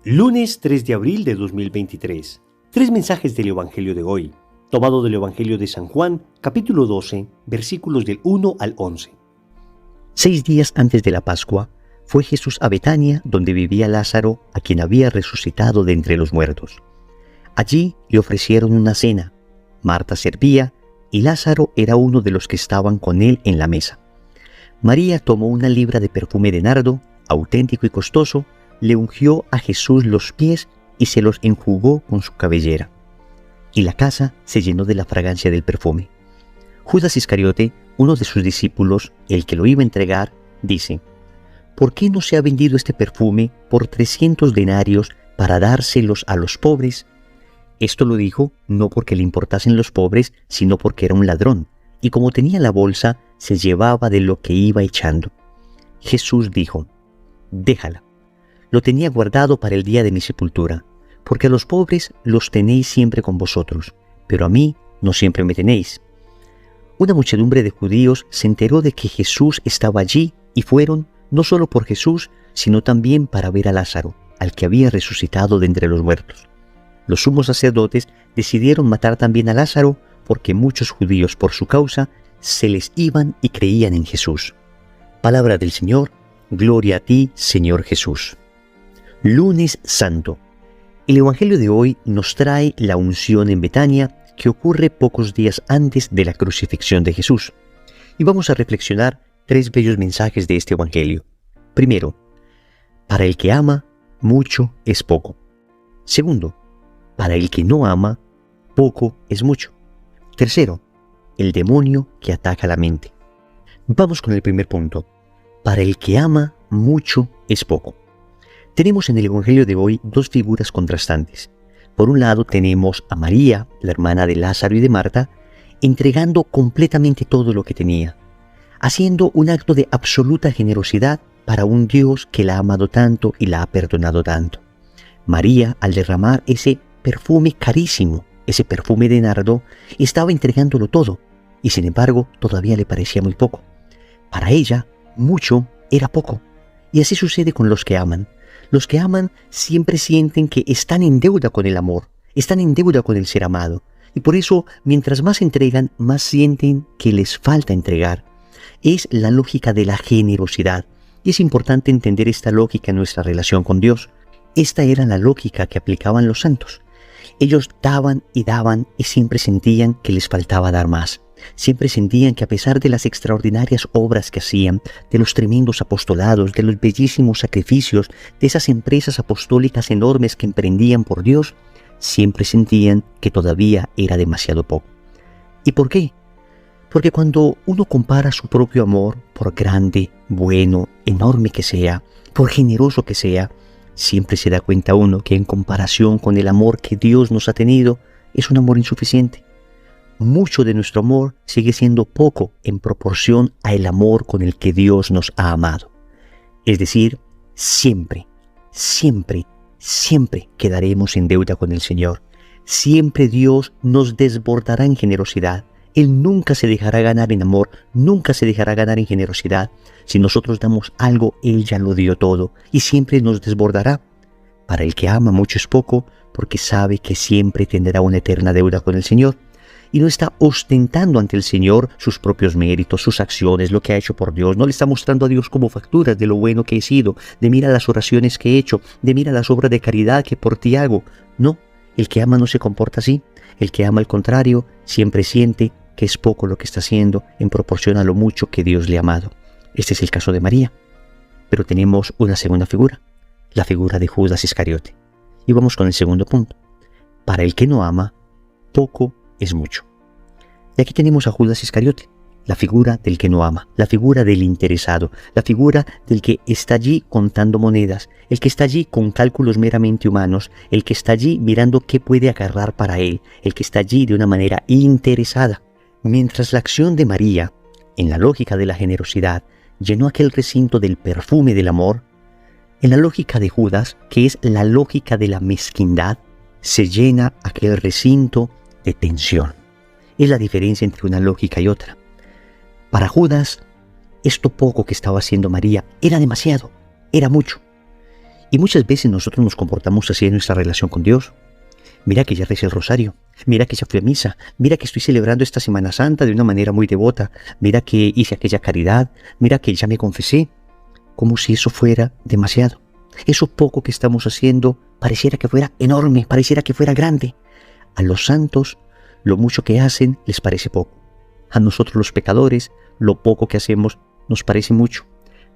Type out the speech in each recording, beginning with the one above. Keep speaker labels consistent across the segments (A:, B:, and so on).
A: Lunes 3 de abril de 2023. Tres mensajes del Evangelio de hoy, tomado del Evangelio de San Juan, capítulo 12, versículos del 1 al 11.
B: 6 días antes de la Pascua, fue Jesús a Betania, donde vivía Lázaro, a quien había resucitado de entre los muertos. Allí le ofrecieron una cena. Marta servía, y Lázaro era uno de los que estaban con él en la mesa. María tomó una libra de perfume de nardo, auténtico y costoso, le ungió a Jesús los pies y se los enjugó con su cabellera. Y la casa se llenó de la fragancia del perfume. Judas Iscariote, uno de sus discípulos, el que lo iba a entregar, dice: ¿Por qué no se ha vendido este perfume por 300 denarios para dárselos a los pobres? Esto lo dijo no porque le importasen los pobres, sino porque era un ladrón, y como tenía la bolsa, se llevaba de lo que iba echando. Jesús dijo: déjala. Lo tenía guardado para el día de mi sepultura, porque a los pobres los tenéis siempre con vosotros, pero a mí no siempre me tenéis. Una muchedumbre de judíos se enteró de que Jesús estaba allí y fueron, no solo por Jesús, sino también para ver a Lázaro, al que había resucitado de entre los muertos. Los sumos sacerdotes decidieron matar también a Lázaro, porque muchos judíos por su causa se les iban y creían en Jesús. Palabra del Señor, gloria a ti, Señor Jesús. Lunes Santo. El Evangelio de hoy nos trae la unción en Betania, que ocurre pocos días antes de la crucifixión de Jesús. Y vamos a reflexionar tres bellos mensajes de este Evangelio. Primero, para el que ama, mucho es poco. Segundo, para el que no ama, poco es mucho. Tercero, el demonio que ataca la mente. Vamos con el primer punto. Para el que ama, mucho es poco. Tenemos en el Evangelio de hoy dos figuras contrastantes. Por un lado tenemos a María, la hermana de Lázaro y de Marta, entregando completamente todo lo que tenía, haciendo un acto de absoluta generosidad para un Dios que la ha amado tanto y la ha perdonado tanto. María, al derramar ese perfume carísimo, ese perfume de nardo, estaba entregándolo todo, y sin embargo todavía le parecía muy poco. Para ella, mucho era poco. Y así sucede con los que aman. Los que aman siempre sienten que están en deuda con el amor, están en deuda con el ser amado. Y por eso, mientras más entregan, más sienten que les falta entregar. Es la lógica de la generosidad. Y es importante entender esta lógica en nuestra relación con Dios. Esta era la lógica que aplicaban los santos. Ellos daban y siempre sentían que les faltaba dar más. Siempre sentían que a pesar de las extraordinarias obras que hacían, de los tremendos apostolados, de los bellísimos sacrificios, de esas empresas apostólicas enormes que emprendían por Dios, siempre sentían que todavía era demasiado poco. ¿Y por qué? Porque cuando uno compara su propio amor, por grande, bueno, enorme que sea, por generoso que sea, siempre se da cuenta uno que en comparación con el amor que Dios nos ha tenido, es un amor insuficiente. Mucho de nuestro amor sigue siendo poco en proporción al amor con el que Dios nos ha amado. Es decir, siempre quedaremos en deuda con el Señor. Siempre Dios nos desbordará en generosidad. Él nunca se dejará ganar en amor, nunca se dejará ganar en generosidad. Si nosotros damos algo, Él ya lo dio todo y siempre nos desbordará. Para el que ama mucho es poco, porque sabe que siempre tendrá una eterna deuda con el Señor. Y no está ostentando ante el Señor sus propios méritos, sus acciones, lo que ha hecho por Dios. No le está mostrando a Dios como facturas de lo bueno que he sido, de mira las oraciones que he hecho, de mira las obras de caridad que por ti hago. No, el que ama no se comporta así. El que ama, al contrario, siempre siente que es poco lo que está haciendo en proporción a lo mucho que Dios le ha amado. Este es el caso de María. Pero tenemos una segunda figura, la figura de Judas Iscariote. Y vamos con el segundo punto. Para el que no ama, poco es mucho. Y aquí tenemos a Judas Iscariote, la figura del que no ama, la figura del interesado, la figura del que está allí contando monedas, el que está allí con cálculos meramente humanos, el que está allí mirando qué puede agarrar para él, el que está allí de una manera interesada. Mientras la acción de María, en la lógica de la generosidad, llenó aquel recinto del perfume del amor, en la lógica de Judas, que es la lógica de la mezquindad, se llena aquel recinto de tensión. Es la diferencia entre una lógica y otra. Para Judas, esto poco que estaba haciendo María era demasiado, era mucho. Y muchas veces nosotros nos comportamos así en nuestra relación con Dios. Mira que ya recé el rosario, mira que ya fui a misa, mira que estoy celebrando esta Semana Santa de una manera muy devota, mira que hice aquella caridad, mira que ya me confesé, como si eso fuera demasiado. Eso poco que estamos haciendo pareciera que fuera enorme, pareciera que fuera grande. A los santos, lo mucho que hacen les parece poco. A nosotros los pecadores, lo poco que hacemos nos parece mucho.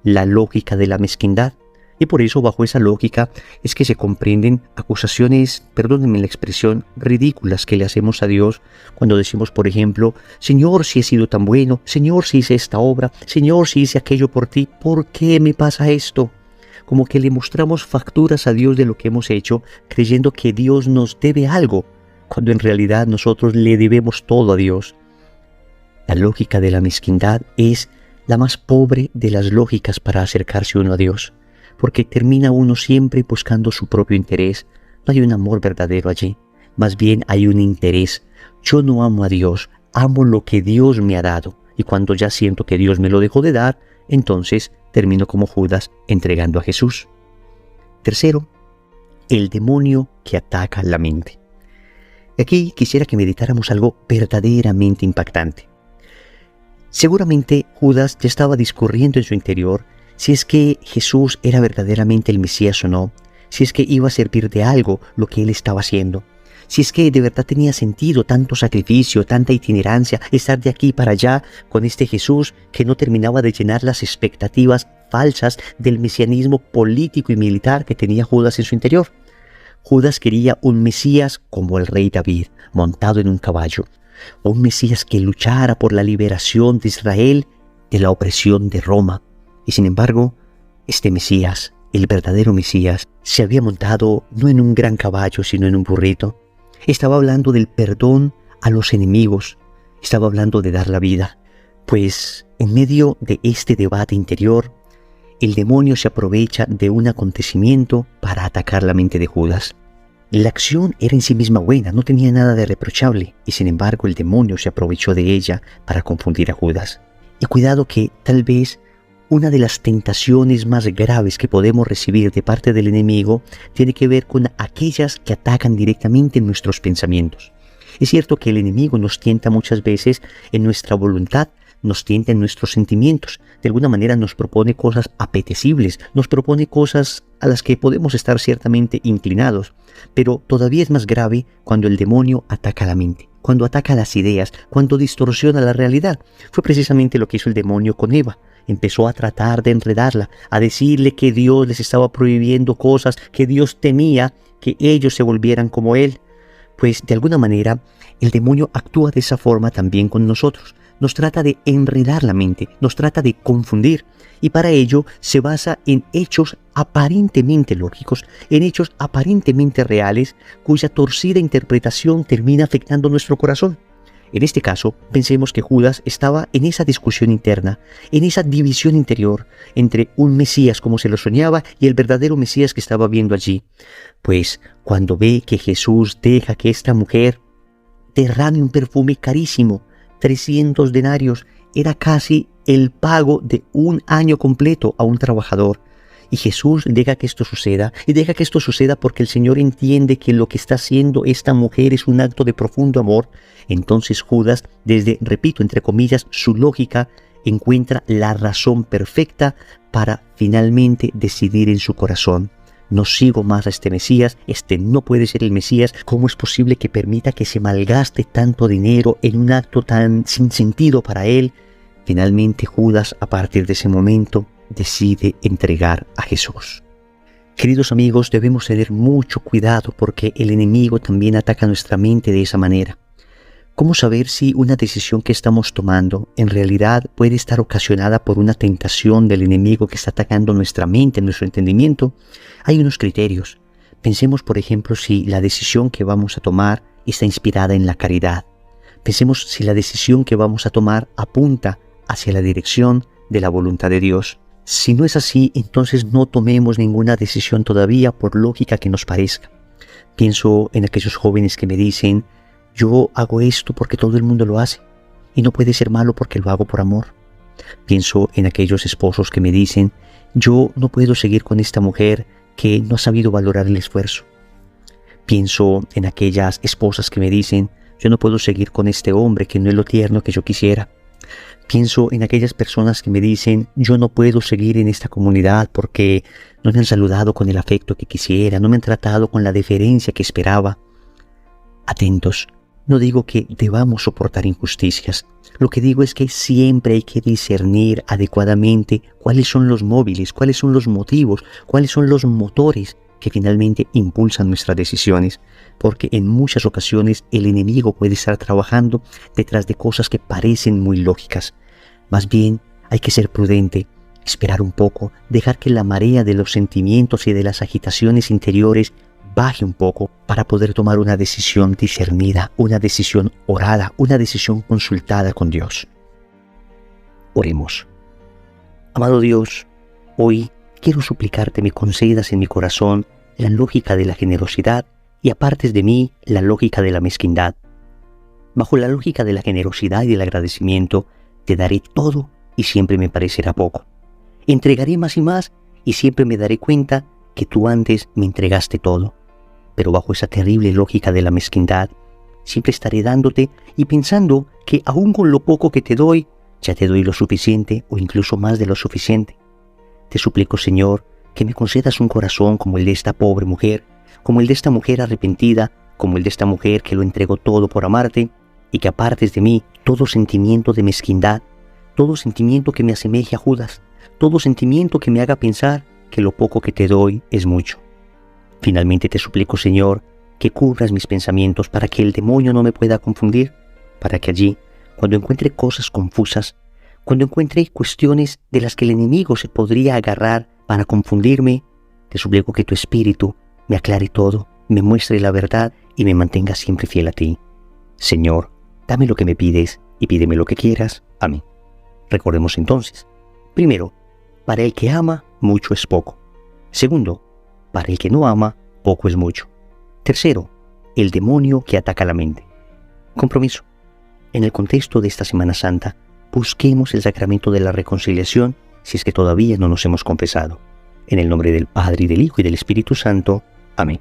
B: La lógica de la mezquindad. Y por eso, bajo esa lógica, es que se comprenden acusaciones, perdónenme la expresión, ridículas que le hacemos a Dios cuando decimos, por ejemplo, Señor, si he sido tan bueno, Señor, si hice esta obra, Señor, si hice aquello por ti, ¿por qué me pasa esto? Como que le mostramos facturas a Dios de lo que hemos hecho, creyendo que Dios nos debe algo, cuando en realidad nosotros le debemos todo a Dios. La lógica de la mezquindad es la más pobre de las lógicas para acercarse uno a Dios, porque termina uno siempre buscando su propio interés. No hay un amor verdadero allí, más bien hay un interés. Yo no amo a Dios, amo lo que Dios me ha dado, y cuando ya siento que Dios me lo dejó de dar, entonces termino como Judas entregando a Jesús. Tercero, el demonio que ataca la mente. Aquí quisiera que meditáramos algo verdaderamente impactante. Seguramente Judas ya estaba discurriendo en su interior si es que Jesús era verdaderamente el Mesías o no, si es que iba a servir de algo lo que él estaba haciendo, si es que de verdad tenía sentido tanto sacrificio, tanta itinerancia, estar de aquí para allá con este Jesús que no terminaba de llenar las expectativas falsas del mesianismo político y militar que tenía Judas en su interior. Judas quería un Mesías como el rey David, montado en un caballo, un Mesías que luchara por la liberación de Israel de la opresión de Roma. Y sin embargo, este Mesías, el verdadero Mesías, se había montado no en un gran caballo, sino en un burrito. Estaba hablando del perdón a los enemigos, estaba hablando de dar la vida. Pues en medio de este debate interior, el demonio se aprovecha de un acontecimiento para atacar la mente de Judas. La acción era en sí misma buena, no tenía nada de reprochable, y sin embargo el demonio se aprovechó de ella para confundir a Judas. Y cuidado que tal vez una de las tentaciones más graves que podemos recibir de parte del enemigo tiene que ver con aquellas que atacan directamente en nuestros pensamientos. Es cierto que el enemigo nos tienta muchas veces en nuestra voluntad, nos tienta en nuestros sentimientos, de alguna manera nos propone cosas apetecibles, nos propone cosas a las que podemos estar ciertamente inclinados, pero todavía es más grave cuando el demonio ataca la mente, cuando ataca las ideas, cuando distorsiona la realidad. Fue precisamente lo que hizo el demonio con Eva. Empezó a tratar de enredarla, a decirle que Dios les estaba prohibiendo cosas, que Dios temía que ellos se volvieran como Él. Pues de alguna manera el demonio actúa de esa forma también con nosotros. Nos trata de enredar la mente, nos trata de confundir, y para ello se basa en hechos aparentemente lógicos, en hechos aparentemente reales, cuya torcida interpretación termina afectando nuestro corazón. En este caso, pensemos que Judas estaba en esa discusión interna, en esa división interior entre un Mesías como se lo soñaba y el verdadero Mesías que estaba viendo allí. Pues cuando ve que Jesús deja que esta mujer derrame un perfume carísimo, 300 denarios, era casi el pago de un año completo a un trabajador. Y Jesús deja que esto suceda, y deja que esto suceda porque el Señor entiende que lo que está haciendo esta mujer es un acto de profundo amor. Entonces Judas, desde, repito, entre comillas, su lógica, encuentra la razón perfecta para finalmente decidir en su corazón: no sigo más a este Mesías, este no puede ser el Mesías. ¿Cómo es posible que permita que se malgaste tanto dinero en un acto tan sin sentido para él? Finalmente Judas, a partir de ese momento, decide entregar a Jesús. Queridos amigos, debemos tener mucho cuidado porque el enemigo también ataca nuestra mente de esa manera. ¿Cómo saber si una decisión que estamos tomando en realidad puede estar ocasionada por una tentación del enemigo que está atacando nuestra mente, nuestro entendimiento? Hay unos criterios. Pensemos, por ejemplo, si la decisión que vamos a tomar está inspirada en la caridad. Pensemos si la decisión que vamos a tomar apunta hacia la dirección de la voluntad de Dios. Si no es así, entonces no tomemos ninguna decisión todavía por lógica que nos parezca. Pienso en aquellos jóvenes que me dicen: yo hago esto porque todo el mundo lo hace y no puede ser malo porque lo hago por amor. Pienso en aquellos esposos que me dicen: yo no puedo seguir con esta mujer que no ha sabido valorar el esfuerzo. Pienso en aquellas esposas que me dicen, yo no puedo seguir con este hombre que no es lo tierno que yo quisiera. Pienso en aquellas personas que me dicen, yo no puedo seguir en esta comunidad porque no me han saludado con el afecto que quisiera, no me han tratado con la deferencia que esperaba. Atentos, no digo que debamos soportar injusticias. Lo que digo es que siempre hay que discernir adecuadamente cuáles son los móviles, cuáles son los motivos, cuáles son los motores que finalmente impulsan nuestras decisiones, porque en muchas ocasiones el enemigo puede estar trabajando detrás de cosas que parecen muy lógicas. Más bien, hay que ser prudente, esperar un poco, dejar que la marea de los sentimientos y de las agitaciones interiores baje un poco para poder tomar una decisión discernida, una decisión orada, una decisión consultada con Dios. Oremos. Amado Dios, hoy quiero suplicarte me concedas en mi corazón la lógica de la generosidad y apartes de mí la lógica de la mezquindad. Bajo la lógica de la generosidad y del agradecimiento, te daré todo y siempre me parecerá poco. Entregaré más y más y siempre me daré cuenta que tú antes me entregaste todo. Pero bajo esa terrible lógica de la mezquindad, siempre estaré dándote y pensando que aún con lo poco que te doy, ya te doy lo suficiente o incluso más de lo suficiente. Te suplico, Señor, que me concedas un corazón como el de esta pobre mujer, como el de esta mujer arrepentida, como el de esta mujer que lo entregó todo por amarte, y que apartes de mí todo sentimiento de mezquindad, todo sentimiento que me asemeje a Judas, todo sentimiento que me haga pensar que lo poco que te doy es mucho. Finalmente te suplico, Señor, que cubras mis pensamientos para que el demonio no me pueda confundir, para que allí, cuando encuentre cosas confusas, cuando encuentre cuestiones de las que el enemigo se podría agarrar para confundirme, te suplico que tu Espíritu me aclare todo, me muestre la verdad y me mantenga siempre fiel a ti. Señor, dame lo que me pides y pídeme lo que quieras. Amén. Recordemos entonces. Primero, para el que ama, mucho es poco. Segundo, para el que no ama, poco es mucho. Tercero, el demonio que ataca la mente. Compromiso. En el contexto de esta Semana Santa, busquemos el sacramento de la reconciliación si es que todavía no nos hemos confesado. En el nombre del Padre, y del Hijo, y del Espíritu Santo. Amén.